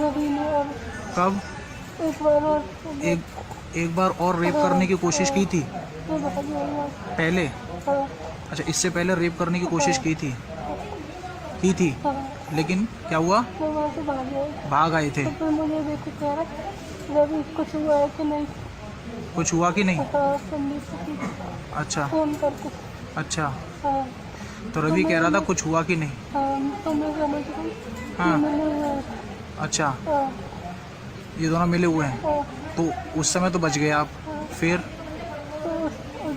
रवि ने और कब? एक बार और एक बार और रेप करने की कोशिश की थी ये भागी आई है। पहले? हाँ, अच्छा, इससे पहले रेप करने की कोशिश की थी? हाँ, लेकिन क्या हुआ? मैं वहाँ से भाग गई। भाग आए थे? तो फिर मुझे देख के कह रहा रवि कुछ हुआ है कि नहीं। कुछ हुआ कि नहीं? हाँ, संदीप से अच्छा फोन करके। अच्छा। हाँ, तो रवि कह रहा था कुछ हुआ कि नहीं? हाँ, तो मैं समझ गई हाँ। मिले हुए हैं। अच्छा, हाँ, ये दोनों मिले हुए हैं। हाँ, तो उस समय तो बच गए आप। फिर तो उस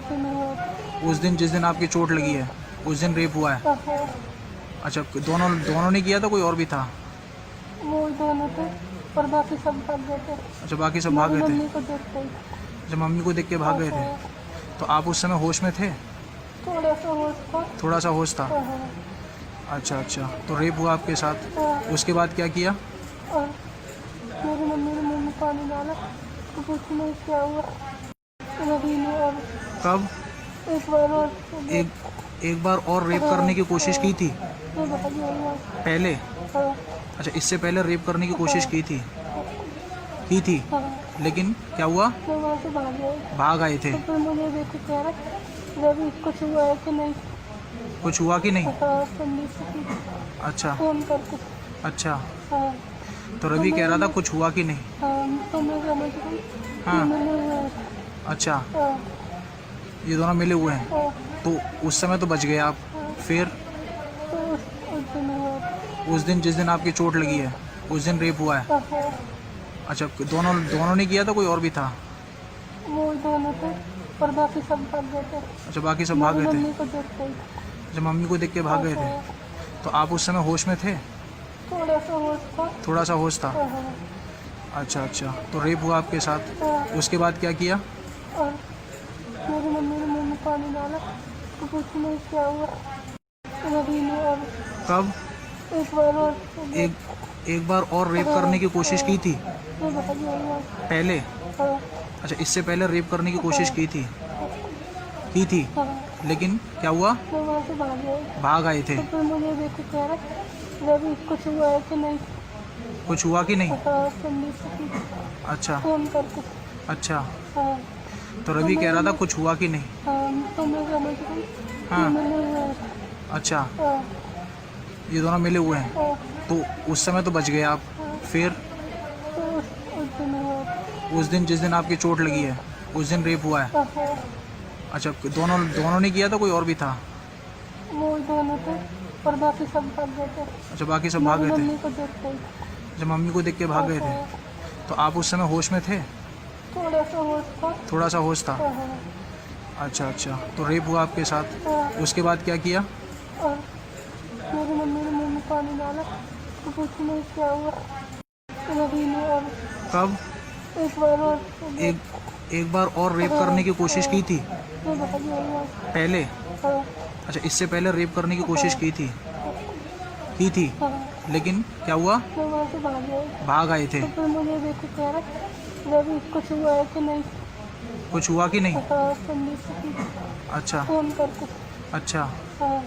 दिन हुआ। उस दिन जिस दिन आपकी चोट लगी है उस दिन रेप हुआ है? हाँ, अच्छा, दोनों दोनों ने किया था, कोई और भी था? वो दोनों थे और बाकी सब भाग गए थे। अच्छा, बाकी सब भाग मेरी गए थे। मम्मी को देखते ही। अच्छा, मम्मी को देख के भाग गए थे। हाँ, तो आप उस समय होश में थे? थोड़ा सा होश था। थोड़ा सा होश था। हाँ, अच्छा अच्छा। तो रेप हुआ आपके साथ, हाँ, उसके बाद क्या किया? और मेरी मम्मी ने मुंह में पानी डाला तो कुछ नहीं क्या हुआ। रवि ने और कब? एक बार और एक बार और रेप करने की कोशिश की थी ये भागी आई है। पहले? हाँ, अच्छा, इससे पहले रेप करने की कोशिश की थी? हाँ, लेकिन क्या हुआ? मैं वहाँ से भाग गई। भाग आए थे? तो फिर मुझे देख के कह रहा रवि कुछ हुआ है कि नहीं। कुछ हुआ कि नहीं? हाँ, संदीप से अच्छा फोन करके। अच्छा। हाँ, तो रवि कह रहा था कुछ हुआ कि नहीं? हाँ, तो मैं समझ गई हाँ। मिले हुए हैं। अच्छा, हाँ, ये दोनों मिले हुए हैं। हाँ, तो उस समय तो बच गए आप। फिर तो उस दिन हुआ। उस दिन जिस दिन आपकी चोट लगी है उस दिन रेप हुआ है? हाँ, अच्छा, दोनों दोनों ने किया था, कोई और भी था? वो दोनों थे और बाकी सब भाग गए थे। अच्छा, बाकी सब भाग मेरी गए थे। मम्मी को देखते ही। अच्छा, मम्मी को देख के भाग गए थे। हाँ, तो आप उस समय होश में थे? थोड़ा सा होश था। थोड़ा सा होश था। हाँ, अच्छा अच्छा। तो रेप हुआ आपके साथ, हाँ, उसके बाद क्या किया? और मेरी मम्मी ने मुंह में पानी डाला तो कुछ नहीं क्या हुआ। रवि ने और कब? एक बार और एक बार और रेप करने की कोशिश की थी ये भागी आई है। पहले? हाँ, अच्छा, इससे पहले रेप करने की कोशिश की थी? हाँ, लेकिन क्या हुआ? मैं वहाँ से भाग गई। भाग आए थे? तो फिर मुझे देख के कह रहा रवि कुछ हुआ है कि नहीं। कुछ हुआ कि नहीं? हाँ, संदीप से अच्छा फोन करके। अच्छा। हाँ, तो रवि कह रहा था कुछ हुआ कि नहीं? हाँ, तो मैं समझ गई हाँ। मिले हुए हैं। अच्छा, हाँ, ये दोनों मिले हुए हैं। हाँ, तो उस समय तो बच गए आप। फिर तो उस दिन हुआ। उस दिन जिस दिन आपकी चोट लगी है उस दिन रेप हुआ है? हाँ, अच्छा, दोनों दोनों ने किया था, कोई और भी था? वो दोनों थे और बाकी सब भाग गए थे। अच्छा, बाकी सब भाग मेरी गए थे। मम्मी को देखते ही। अच्छा, मम्मी को देख के भाग गए थे। हाँ, तो आप उस समय होश में थे? थोड़ा सा होश था। थोड़ा सा होश था। हाँ, अच्छा अच्छा। तो रेप हुआ आपके साथ, हाँ, उसके बाद क्या किया? और मेरी मम्मी ने मुंह में पानी डाला तो कुछ नहीं क्या हुआ। रवि ने और कब? एक बार और एक बार और रेप करने की कोशिश की थी ये भागी आई है। पहले? हाँ, अच्छा, इससे पहले रेप करने की कोशिश की थी? हाँ, लेकिन क्या हुआ? मैं वहाँ से भाग गई। भाग आए थे? तो फिर मुझे देख के कह रहा रवि कुछ हुआ है कि नहीं। कुछ हुआ कि नहीं? हाँ, संदीप से अच्छा फोन करके। अच्छा। हाँ,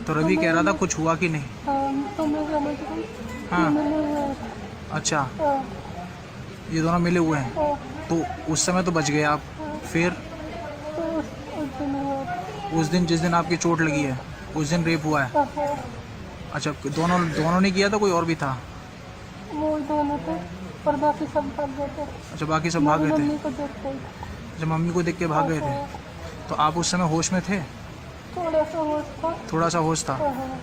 तो रवि कह रहा था कुछ हुआ कि नहीं? हाँ, तो मैं समझ गई हाँ। मिले हुए हैं। अच्छा, हाँ, ये दोनों मिले हुए हैं। हाँ, तो उस समय तो बच गए आप। फिर तो उस दिन हुआ। उस दिन जिस दिन आपकी चोट लगी है उस दिन रेप हुआ है? हाँ, अच्छा, दोनों दोनों ने किया था, कोई और भी था? वो दोनों थे और बाकी सब भाग गए थे। अच्छा, बाकी सब भाग मेरी गए थे। मम्मी को देखते ही। अच्छा, मम्मी को देख के भाग गए थे। हाँ, तो आप उस समय होश में थे? थोड़ा सा होश था। थोड़ा सा होश था। हाँ,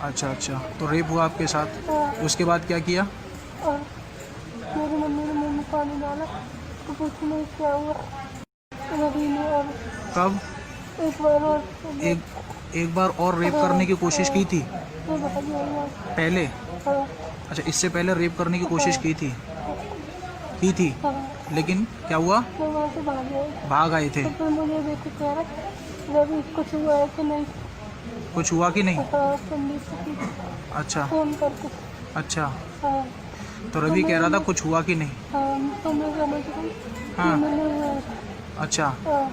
अच्छा अच्छा। तो रेप हुआ आपके साथ, हाँ, उसके बाद क्या किया? और मेरी मम्मी ने मुंह में पानी डाला तो कुछ नहीं क्या हुआ। रवि ने और कब? एक बार और एक बार और रेप करने की कोशिश की थी ये भागी आई है। पहले? हाँ, अच्छा, इससे पहले रेप करने की कोशिश की थी? हाँ, लेकिन क्या हुआ? मैं वहाँ से भाग गई। भाग आए थे? तो फिर मुझे देख के कह रहा रवि कुछ हुआ है कि नहीं। कुछ हुआ कि नहीं? हाँ, संदीप से अच्छा फोन करके। अच्छा। हाँ, तो रवि कह रहा था कुछ हुआ कि नहीं? हाँ, तो मैं समझ गई हाँ। मिले हुए हैं। अच्छा, हाँ,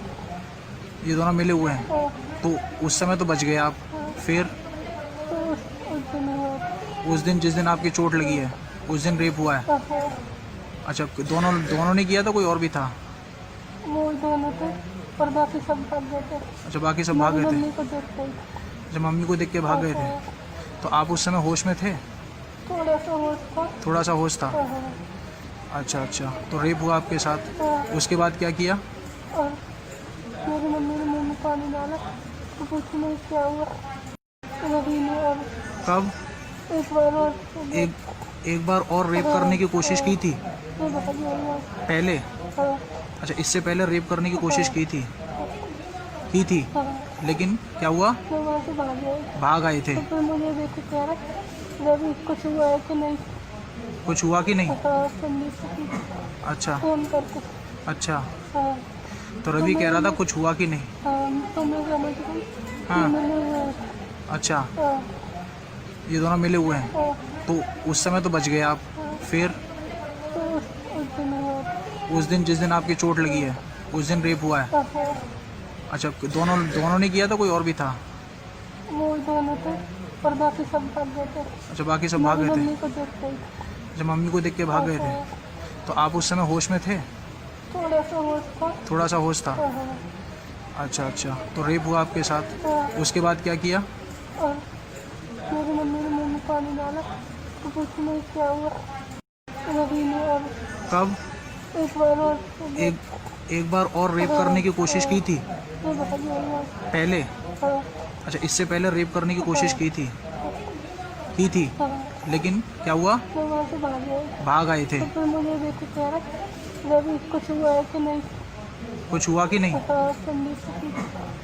ये दोनों मिले हुए हैं। हाँ, तो उस समय तो बच गए आप। फिर तो उस दिन हुआ। उस दिन जिस दिन आपकी चोट लगी है उस दिन रेप हुआ है। हाँ, अच्छा, दोनों दोनों ने किया था, कोई और भी था? वो दोनों थे और बाकी सब भाग गए थे। अच्छा, बाकी सब भाग गए थे। मम्मी को देखते ही। अच्छा, मम्मी को देख के भाग गए थे। हाँ, तो आप उस समय होश में थे? थोड़ा सा होश था। थोड़ा सा होश था। हाँ, अच्छा अच्छा, तो रेप हुआ आपके साथ, हाँ, उसके बाद क्या किया? और मेरी मम्मी ने मुंह में पानी डाला तो कुछ नहीं क्या हुआ। रवि ने और कब? एक बार और एक बार और रेप करने की कोशिश की थी ये बता दिया। पहले? हाँ, अच्छा, इससे पहले रेप करने की कोशिश की थी हाँ, लेकिन क्या हुआ? मैं वहाँ से भाग गई। भाग आए थे। तो फिर मुझे देख के कह रहा रवि कुछ हुआ है कि नहीं। कुछ हुआ कि नहीं? हाँ, संदीप से अच्छा फोन करके। अच्छा, हाँ, तो रवि कह रहा था कुछ हुआ कि नहीं? हाँ, तो मैं समझ गई। हाँ। मिले हुए हैं। अच्छा, हाँ, ये दोनों मिले हुए हैं। हाँ, तो उस समय तो बच गए आप। फिर तो उस दिन हुआ। उस दिन, जिस दिन आपकी चोट लगी है, उस दिन रेप हुआ है। हाँ, अच्छा, दोनों ने किया था, कोई और भी था? वो दोनों थे और बाकी सब भाग गए थे। अच्छा, बाकी सब भाग गए थे। मम्मी को देखते ही। अच्छा, मम्मी को देख के भाग गए थे। हाँ, तो आप उस समय होश में थे? थोड़ा सा होश था। थोड़ा सा होश था। हाँ, अच्छा अच्छा, तो रेप हुआ आपके साथ, हाँ, उसके बाद क्या किया? और मेरी मम्मी ने मुंह में पानी डाला तो कुछ नहीं क्या हुआ। रवि ने और कब? एक बार और एक बार और रेप करने की कोशिश की थी ये बता दिया। पहले? हाँ, अच्छा, इससे पहले रेप करने की कोशिश की थी हाँ, लेकिन क्या हुआ? मैं वहाँ से भाग गई। भाग आए थे। तो फिर मुझे देख के कह रहा रवि कुछ हुआ है कि नहीं। कुछ हुआ कि नहीं? हाँ, संदीप से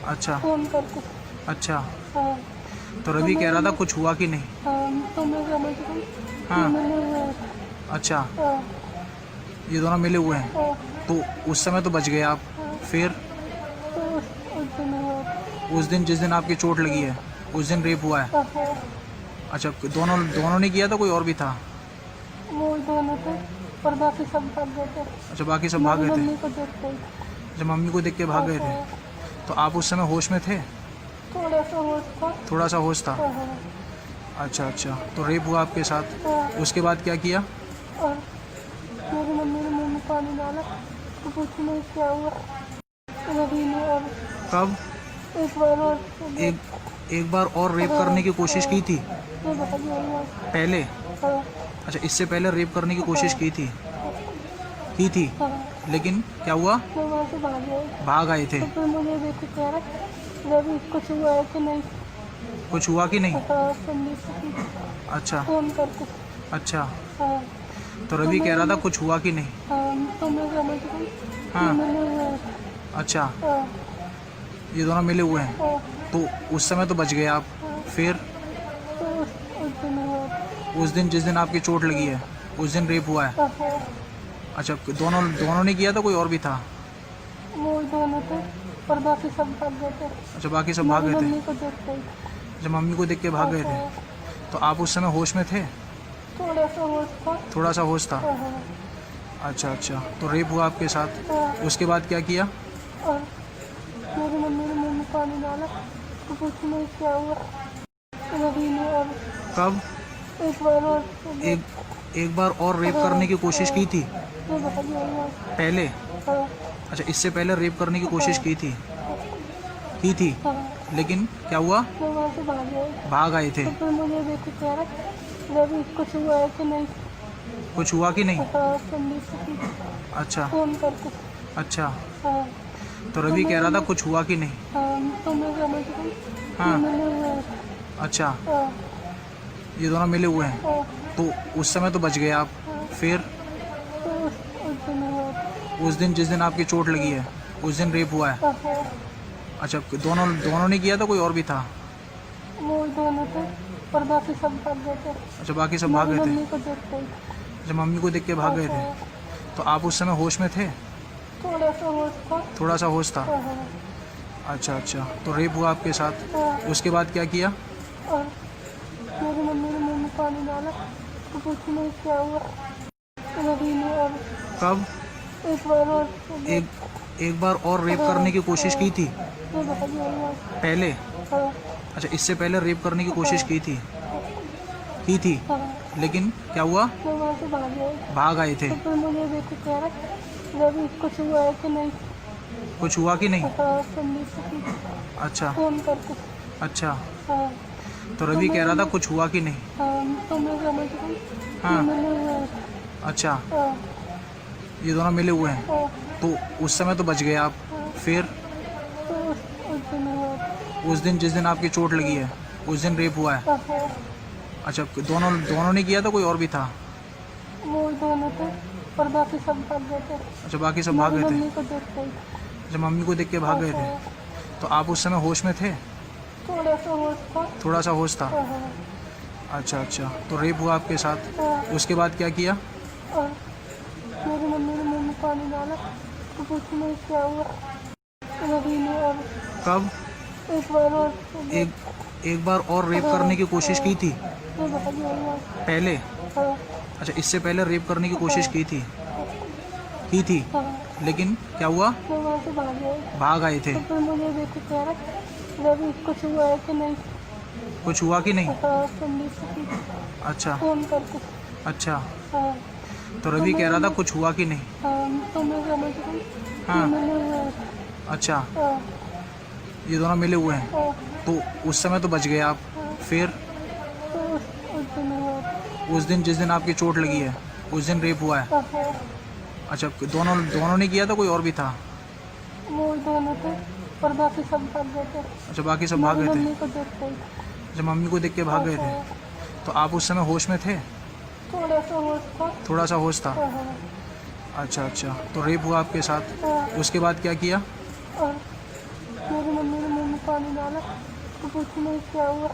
अच्छा फोन करके। अच्छा, हाँ, तो रवि कह रहा था कुछ हुआ कि नहीं? हाँ, तो मैं समझ गई। हाँ। मिले हुए हैं। अच्छा, हाँ, ये दोनों मिले हुए हैं। हाँ, तो उस समय तो बच गए आप। फिर तो उस दिन हुआ। उस दिन, जिस दिन आपकी चोट लगी है, उस दिन रेप हुआ है। हाँ, अच्छा, दोनों ने किया था, कोई और भी था? वो दोनों थे और बाकी सब भाग गए थे। अच्छा, बाकी सब भाग गए थे। मम्मी को देखते ही। अच्छा, मम्मी को देख के भाग गए थे। हाँ, तो आप उस समय होश में थे? थोड़ा सा होश था। थोड़ा सा होश था। हाँ, अच्छा अच्छा, तो रेप हुआ आपके साथ, हाँ, उसके बाद क्या किया? और मेरी मम्मी ने मुंह में पानी डाला तो कुछ नहीं क्या हुआ। रवि ने और कब? एक बार और एक बार और रेप करने की कोशिश की थी ये बता दिया। पहले? हाँ, अच्छा, इससे पहले रेप करने की कोशिश की थी हाँ, लेकिन क्या हुआ? मैं वहाँ से भाग गई। भाग आए थे। तो फिर मुझे देख के कह रहा रवि कुछ हुआ है कि नहीं। कुछ हुआ कि नहीं? हाँ, संदीप से अच्छा फोन करके। अच्छा, हाँ, तो रवि कह रहा था कुछ हुआ कि नहीं? हाँ, तो मैं समझ गई। हाँ। मिले हुए हैं। अच्छा, हाँ, ये दोनों मिले हुए हैं। हाँ, तो उस समय तो बच गए आप। फिर तो उस दिन हुआ। उस दिन, जिस दिन आपकी चोट लगी है, उस दिन रेप हुआ है। हाँ, अच्छा, दोनों ने किया था, कोई और भी था? वो दोनों थे और बाकी सब भाग गए थे। अच्छा, बाकी सब भाग गए थे। मम्मी को देखते ही। अच्छा, मम्मी को देख के भाग गए थे। हाँ, तो आप उस समय होश में थे? थोड़ा सा होश था। थोड़ा सा होश था। हाँ, अच्छा अच्छा, तो रेप हुआ आपके साथ, हाँ, उसके बाद क्या किया? और मेरी मम्मी ने मुंह में पानी डाला तो कुछ नहीं क्या हुआ। रवि ने और कब? एक बार और एक बार और रेप करने की कोशिश की थी ये बता दिया। पहले? हाँ, अच्छा, इससे पहले रेप करने की कोशिश की थी हाँ, लेकिन क्या हुआ? मैं वहाँ से भाग गई। भाग आए थे। तो फिर मुझे देख के कह रहा रवि कुछ हुआ है कि नहीं। कुछ हुआ कि नहीं? हाँ, संदीप से अच्छा फोन करके। अच्छा, हाँ, तो रवि कह रहा था कुछ हुआ कि नहीं? हाँ, तो मैं समझ गई। हाँ। मिले हुए हैं। अच्छा, हाँ, ये दोनों मिले हुए हैं। हाँ, तो उस समय तो बच गए आप। फिर तो उस दिन हुआ। उस दिन, जिस दिन आपकी चोट लगी है, उस दिन रेप हुआ है। हाँ, अच्छा, दोनों ने किया था, कोई और भी था? वो दोनों थे और बाकी सब भाग गए थे। अच्छा, बाकी सब भाग गए थे। मम्मी को देखते ही। अच्छा, मम्मी को देख के भाग गए थे। हाँ, तो आप उस समय होश में थे? थोड़ा सा होश था। थोड़ा सा होश था। हाँ, अच्छा अच्छा, तो रेप हुआ आपके साथ, हाँ, उसके बाद क्या किया? और मेरी मम्मी ने मुंह में पानी डाला तो कुछ नहीं क्या हुआ। रवि ने और कब? एक बार और एक बार और रेप करने की कोशिश की थी ये बता दिया। पहले? हाँ, अच्छा, इससे पहले रेप करने की कोशिश की की थी, हाँ, लेकिन क्या हुआ? मैं वहाँ से भाग गई। भाग आए थे। तो फिर मुझे देख के कह रहा रवि कुछ हुआ है कि नहीं। कुछ हुआ कि नहीं? हाँ, संदीप से पूछा, अच्छा फोन करके। अच्छा। हाँ, तो रवि कह रहा था कुछ हुआ कि नहीं? हाँ, तो मैं समझ गई हाँ। कि मिले हुए हैं। अच्छा, हाँ, ये दोनों मिले हुए हैं। हाँ, तो उस समय तो बच गए आप। हाँ। फिर तो उस दिन हुआ। उस दिन जिस दिन आपकी चोट लगी है उस दिन रेप हुआ है। हाँ, अच्छा, दोनों दोनों ने किया था, कोई और भी था? वो दोनों थे और बाकी सब भाग गए थे। अच्छा, बाकी सब भाग मेरी गए थे। मम्मी को देख गई। अच्छा, मम्मी को देख के भाग गए थे। हाँ, तो आप उस समय होश में थे? थोड़ा सा होश था। थोड़ा सा होश था। हाँ, अच्छा अच्छा। तो रेप हुआ आपके साथ, हाँ, उसके बाद क्या किया? और मेरी मम्मी ने मुँह में पानी डाला तो कुछ नहीं क्या हुआ रवि ने। और कब? एक बार और एक बार और रेप करने की कोशिश की थी मैं भाग गई। पहले? हाँ, अच्छा, इससे पहले रेप करने की कोशिश की थी, हाँ, लेकिन क्या हुआ? मैं वहाँ से भाग गई। भाग आए थे। तो फिर मुझे देख के कह रहा रवि कुछ हुआ है कि नहीं। कुछ हुआ कि नहीं? हाँ, संदीप से पूछा, अच्छा फोन करके। अच्छा। हाँ, तो रवि कह रहा था कुछ हुआ कि नहीं? हाँ, तो मैं समझ गई हाँ। कि मिले हुए हैं। अच्छा, हाँ, ये दोनों मिले हुए हैं। हाँ, तो उस समय तो बच गए आप। हाँ। फिर तो उस दिन हुआ। उस दिन जिस दिन आपकी चोट लगी है उस दिन रेप हुआ है। हाँ, अच्छा, दोनों दोनों ने किया था, कोई और भी था? वो दोनों थे और बाकी सब भाग गए थे। अच्छा, बाकी सब भाग मेरी गए थे। मम्मी को देख गई। अच्छा, मम्मी को देख के भाग गए थे। हाँ, तो आप उस समय होश में थे? थोड़ा सा होश था। थोड़ा सा होश था। हाँ, अच्छा अच्छा। तो रेप हुआ आपके साथ, हाँ, उसके बाद क्या किया? और मेरी मम्मी ने मुँह में पानी डाला तो कुछ नहीं क्या हुआ